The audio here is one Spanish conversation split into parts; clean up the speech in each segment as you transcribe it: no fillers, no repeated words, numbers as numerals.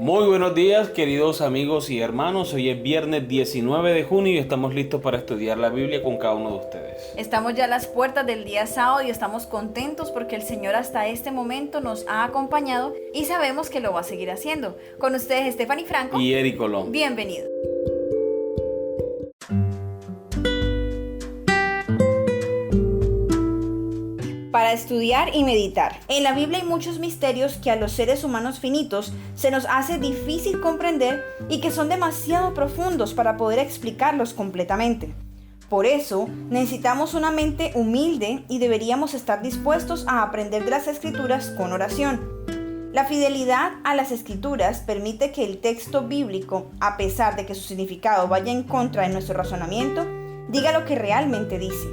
Muy buenos días, queridos amigos y hermanos. Hoy es viernes 19 de junio y estamos listos para estudiar la Biblia con cada uno de ustedes. Estamos ya a las puertas del día sábado y estamos contentos porque el Señor hasta este momento nos ha acompañado y sabemos que lo va a seguir haciendo. Con ustedes, Stephanie Franco Y Eric Colón. Bienvenido. Para estudiar y meditar. En la Biblia hay muchos misterios que a los seres humanos finitos se nos hace difícil comprender y que son demasiado profundos para poder explicarlos completamente. Por eso, necesitamos una mente humilde y deberíamos estar dispuestos a aprender de las Escrituras con oración. La fidelidad a las Escrituras permite que el texto bíblico, a pesar de que su significado vaya en contra de nuestro razonamiento, diga lo que realmente dice.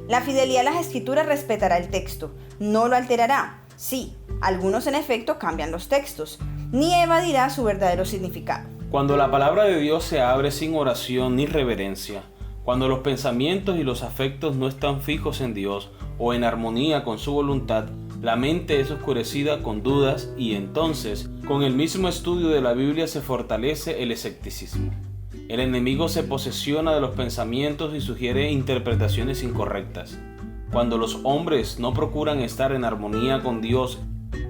La fidelidad a las Escrituras respetará el texto, no lo alterará. Sí, algunos en efecto cambian los textos, ni evadirá su verdadero significado. Cuando la palabra de Dios se abre sin oración ni reverencia, cuando los pensamientos y los afectos no están fijos en Dios o en armonía con su voluntad, la mente es oscurecida con dudas y entonces, con el mismo estudio de la Biblia se fortalece el escepticismo. El enemigo se posesiona de los pensamientos y sugiere interpretaciones incorrectas. Cuando los hombres no procuran estar en armonía con Dios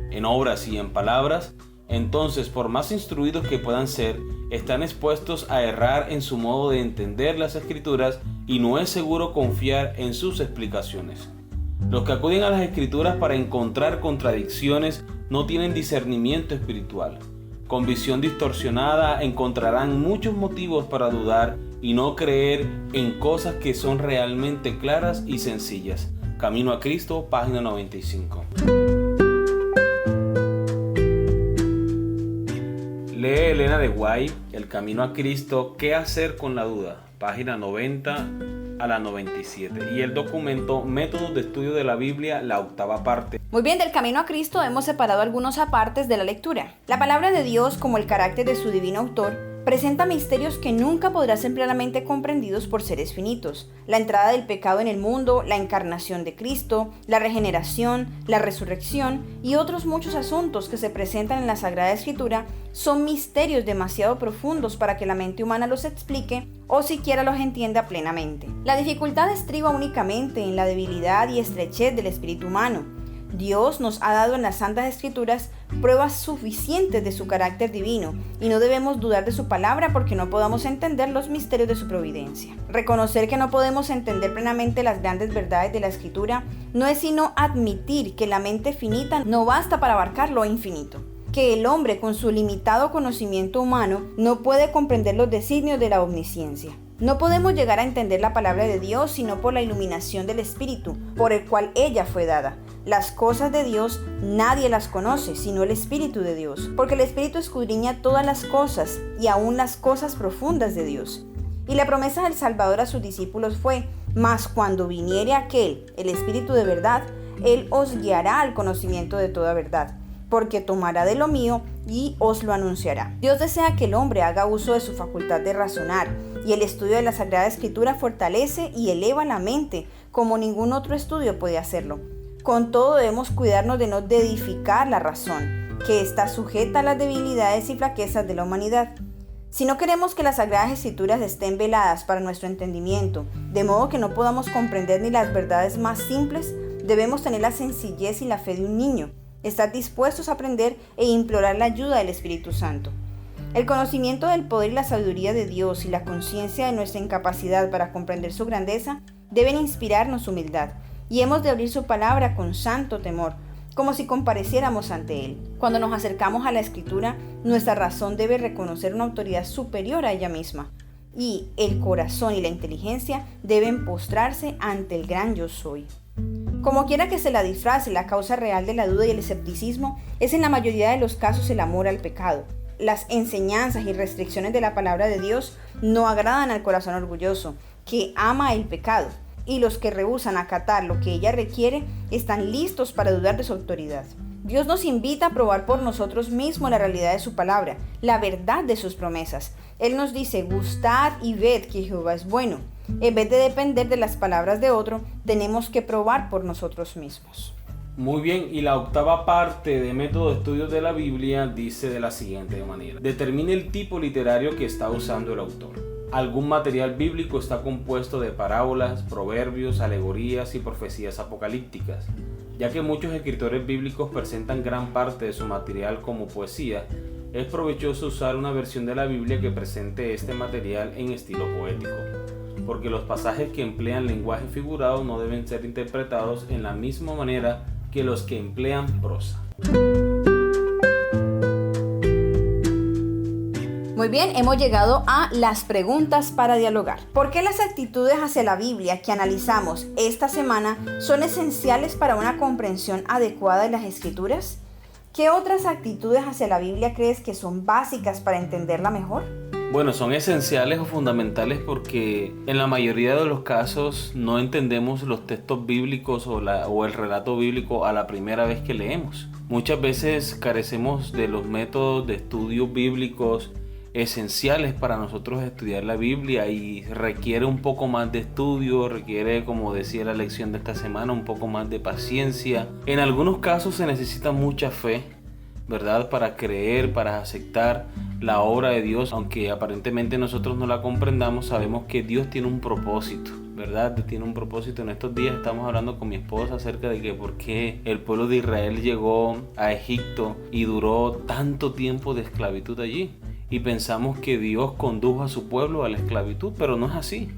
en obras y en palabras, entonces, por más instruidos que puedan ser, están expuestos a errar en su modo de entender las Escrituras y no es seguro confiar en sus explicaciones. Los que acuden a las Escrituras para encontrar contradicciones no tienen discernimiento espiritual. Con visión distorsionada encontrarán muchos motivos para dudar y no creer en cosas que son realmente claras y sencillas. Camino a Cristo, página 95. Lee Elena de White, El Camino a Cristo, ¿Qué hacer con la duda? Página 90 a la 97. Y el documento Métodos de Estudio de la Biblia, la octava parte. Muy bien, del Camino a Cristo hemos separado algunos apartes de la lectura. La palabra de Dios, como el carácter de su divino autor, presenta misterios que nunca podrán ser plenamente comprendidos por seres finitos. La entrada del pecado en el mundo, la encarnación de Cristo, la regeneración, la resurrección y otros muchos asuntos que se presentan en la Sagrada Escritura son misterios demasiado profundos para que la mente humana los explique o siquiera los entienda plenamente. La dificultad estriba únicamente en la debilidad y estrechez del espíritu humano. Dios nos ha dado en las Santas Escrituras pruebas suficientes de su carácter divino y no debemos dudar de su palabra porque no podamos entender los misterios de su providencia. Reconocer que no podemos entender plenamente las grandes verdades de la Escritura no es sino admitir que la mente finita no basta para abarcar lo infinito, que el hombre con su limitado conocimiento humano no puede comprender los designios de la omnisciencia. No podemos llegar a entender la palabra de Dios sino por la iluminación del Espíritu, por el cual ella fue dada. Las cosas de Dios nadie las conoce, sino el Espíritu de Dios, porque el Espíritu escudriña todas las cosas y aún las cosas profundas de Dios. Y la promesa del Salvador a sus discípulos fue: mas cuando viniere aquel, el Espíritu de verdad, Él os guiará al conocimiento de toda verdad, porque tomará de lo mío y os lo anunciará. Dios desea que el hombre haga uso de su facultad de razonar, y el estudio de la Sagrada Escritura fortalece y eleva la mente como ningún otro estudio puede hacerlo. Con todo debemos cuidarnos de no edificar la razón, que está sujeta a las debilidades y flaquezas de la humanidad. Si no queremos que las Sagradas Escrituras estén veladas para nuestro entendimiento, de modo que no podamos comprender ni las verdades más simples, debemos tener la sencillez y la fe de un niño, estar dispuestos a aprender e implorar la ayuda del Espíritu Santo. El conocimiento del poder y la sabiduría de Dios y la conciencia de nuestra incapacidad para comprender su grandeza deben inspirarnos humildad, y hemos de abrir su palabra con santo temor, como si compareciéramos ante Él. Cuando nos acercamos a la Escritura, nuestra razón debe reconocer una autoridad superior a ella misma, y el corazón y la inteligencia deben postrarse ante el gran Yo Soy. Como quiera que se la disfrace, la causa real de la duda y el escepticismo es en la mayoría de los casos el amor al pecado. Las enseñanzas y restricciones de la palabra de Dios no agradan al corazón orgulloso, que ama el pecado, y los que rehúsan acatar lo que ella requiere están listos para dudar de su autoridad. Dios nos invita a probar por nosotros mismos la realidad de su palabra, la verdad de sus promesas. Él nos dice: gustad y ved que Jehová es bueno. En vez de depender de las palabras de otro, tenemos que probar por nosotros mismos. Muy bien, y la octava parte de método de estudios de la Biblia dice de la siguiente manera: determine el tipo literario que está usando el autor. Algún material bíblico está compuesto de parábolas, proverbios, alegorías y profecías apocalípticas. Ya que muchos escritores bíblicos presentan gran parte de su material como poesía, es provechoso usar una versión de la Biblia que presente este material en estilo poético, porque los pasajes que emplean lenguaje figurado no deben ser interpretados en la misma manera que los que emplean prosa. Muy bien, hemos llegado a las preguntas para dialogar. ¿Por qué las actitudes hacia la Biblia que analizamos esta semana son esenciales para una comprensión adecuada de las Escrituras? ¿Qué otras actitudes hacia la Biblia crees que son básicas para entenderla mejor? Bueno, son esenciales o fundamentales porque en la mayoría de los casos no entendemos los textos bíblicos o el relato bíblico a la primera vez que leemos. Muchas veces carecemos de los métodos de estudio bíblicos esenciales para nosotros estudiar la Biblia, y requiere un poco más de estudio, requiere, como decía la lección de esta semana, un poco más de paciencia. En algunos casos se necesita mucha fe, ¿verdad?, para creer, para aceptar la obra de Dios. Aunque aparentemente nosotros no la comprendamos, sabemos que Dios tiene un propósito, ¿verdad? Tiene un propósito. En estos días estamos hablando con mi esposa acerca de que por qué el pueblo de Israel llegó a Egipto y duró tanto tiempo de esclavitud allí. Y pensamos que Dios condujo a su pueblo a la esclavitud, pero no es así.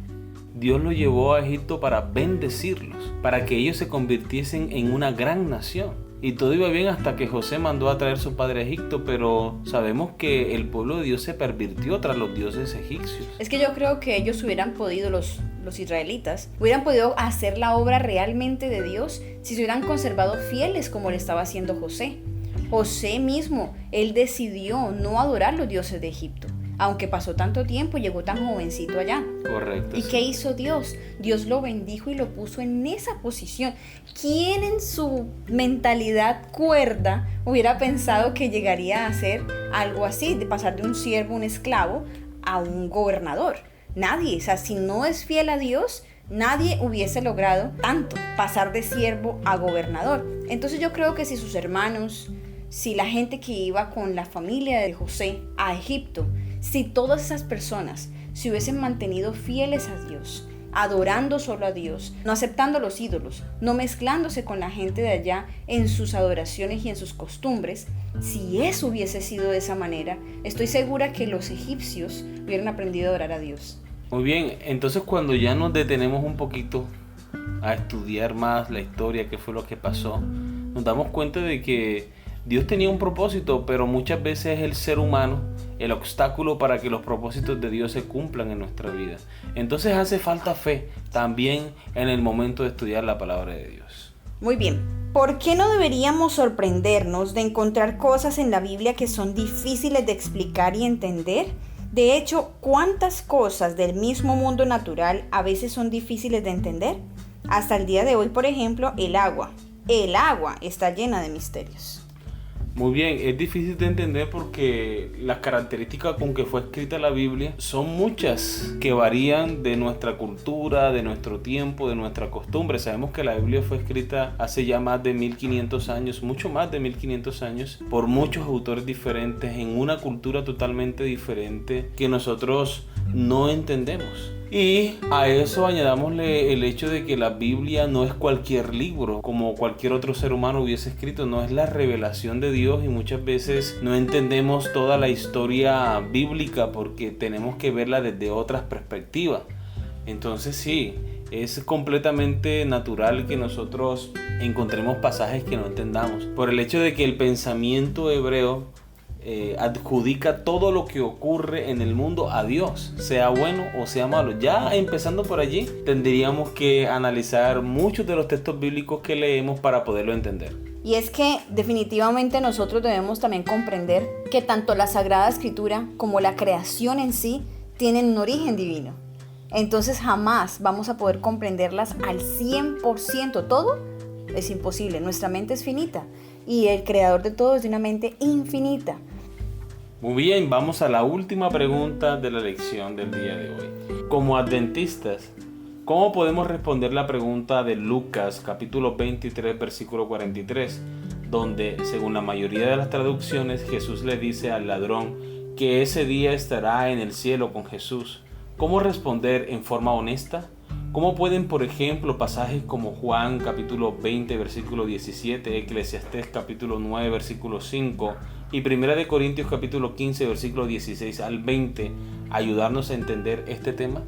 Dios los llevó a Egipto para bendecirlos, para que ellos se convirtiesen en una gran nación. Y todo iba bien hasta que José mandó a traer a su padre a Egipto, pero sabemos que el pueblo de Dios se pervirtió tras los dioses egipcios. Es que yo creo que ellos hubieran podido, los israelitas, hubieran podido hacer la obra realmente de Dios si se hubieran conservado fieles como le estaba haciendo José. José mismo, él decidió no adorar los dioses de Egipto. Aunque pasó tanto tiempo, llegó tan jovencito allá. Correcto. ¿Y qué hizo Dios? Dios lo bendijo y lo puso en esa posición. ¿Quién en su mentalidad cuerda hubiera pensado que llegaría a hacer algo así, de pasar de un siervo, un esclavo, a un gobernador? Nadie. O sea, si no es fiel a Dios, nadie hubiese logrado tanto, pasar de siervo a gobernador. Entonces yo creo que si sus hermanos, si la gente que iba con la familia de José a Egipto, si todas esas personas se hubiesen mantenido fieles a Dios, adorando solo a Dios, no aceptando los ídolos, no mezclándose con la gente de allá en sus adoraciones y en sus costumbres, si eso hubiese sido de esa manera, estoy segura que los egipcios hubieran aprendido a adorar a Dios. Muy bien, entonces cuando ya nos detenemos un poquito a estudiar más la historia, qué fue lo que pasó, nos damos cuenta de que Dios tenía un propósito, pero muchas veces es el ser humano el obstáculo para que los propósitos de Dios se cumplan en nuestra vida. Entonces hace falta fe también en el momento de estudiar la palabra de Dios. Muy bien. ¿Por qué no deberíamos sorprendernos de encontrar cosas en la Biblia que son difíciles de explicar y entender? De hecho, ¿cuántas cosas del mismo mundo natural a veces son difíciles de entender? Hasta el día de hoy, por ejemplo, el agua. El agua está llena de misterios. Muy bien, es difícil de entender porque las características con que fue escrita la Biblia son muchas, que varían de nuestra cultura, de nuestro tiempo, de nuestra costumbre. Sabemos que la Biblia fue escrita hace ya más de 1500 años, mucho más de 1500 años, por muchos autores diferentes, en una cultura totalmente diferente que nosotros no entendemos. Y a eso añadámosle el hecho de que la Biblia no es cualquier libro, como cualquier otro ser humano hubiese escrito, no es la revelación de Dios, y muchas veces no entendemos toda la historia bíblica porque tenemos que verla desde otras perspectivas. Entonces sí, es completamente natural que nosotros encontremos pasajes que no entendamos, por el hecho de que el pensamiento hebreo adjudica todo lo que ocurre en el mundo a Dios, sea bueno o sea malo. Ya empezando por allí, tendríamos que analizar muchos de los textos bíblicos que leemos para poderlo entender. Y es que definitivamente nosotros debemos también comprender que tanto la Sagrada Escritura como la creación en sí tienen un origen divino. Entonces jamás vamos a poder comprenderlas al 100%. Todo es imposible, nuestra mente es finita y el creador de todo es de una mente infinita. Muy bien, vamos a la última pregunta de la lección del día de hoy. Como adventistas, ¿Cómo podemos responder la pregunta de Lucas capítulo 23 versículo 43, donde según la mayoría de las traducciones Jesús le dice al ladrón que ese día estará en el cielo con Jesús? ¿Cómo responder en forma honesta? ¿Cómo pueden, por ejemplo, pasajes como Juan capítulo 20 versículo 17, Eclesiastés capítulo 9 versículo 5 y 1 de Corintios capítulo 15 versículo 16 al 20 ayudarnos a entender este tema?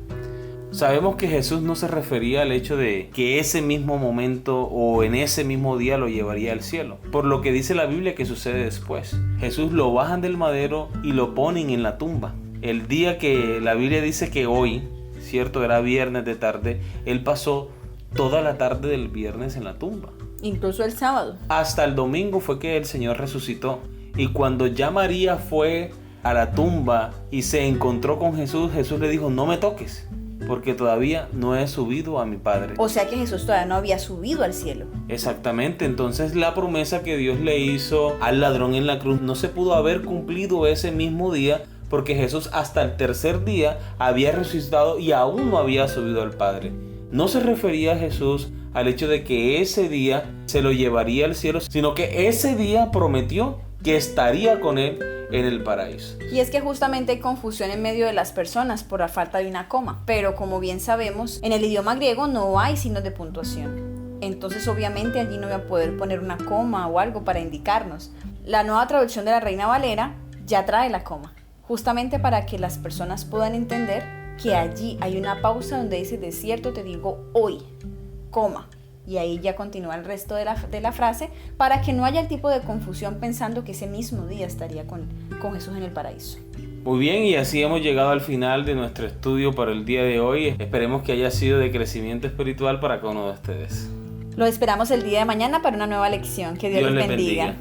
Sabemos que Jesús no se refería al hecho de que ese mismo momento o en ese mismo día lo llevaría al cielo, por lo que dice la Biblia que sucede después. Jesús lo bajan del madero y lo ponen en la tumba. El día que la Biblia dice que hoy, cierto, era viernes de tarde, él pasó toda la tarde del viernes en la tumba. Incluso el sábado. Hasta el domingo fue que el Señor resucitó. Y cuando ya María fue a la tumba y se encontró con Jesús, Jesús le dijo: no me toques, porque todavía no he subido a mi Padre. O sea que Jesús todavía no había subido al cielo. Exactamente, entonces la promesa que Dios le hizo al ladrón en la cruz no se pudo haber cumplido ese mismo día, porque Jesús hasta el tercer día había resucitado y aún no había subido al Padre. No se refería a Jesús al hecho de que ese día se lo llevaría al cielo, sino que ese día prometió que estaría con él en el paraíso. Y es que justamente hay confusión en medio de las personas por la falta de una coma, pero como bien sabemos, en el idioma griego no hay signos de puntuación. Entonces obviamente allí no voy a poder poner una coma o algo para indicarnos. La nueva traducción de la Reina Valera ya trae la coma, justamente para que las personas puedan entender que allí hay una pausa donde dice: de cierto te digo hoy, coma. Y ahí ya continúa el resto de la frase, para que no haya el tipo de confusión pensando que ese mismo día estaría con Jesús en el paraíso. Muy bien, y así hemos llegado al final de nuestro estudio para el día de hoy. Esperemos que haya sido de crecimiento espiritual para cada uno de ustedes. Los esperamos el día de mañana para una nueva lección. Que Dios les bendiga.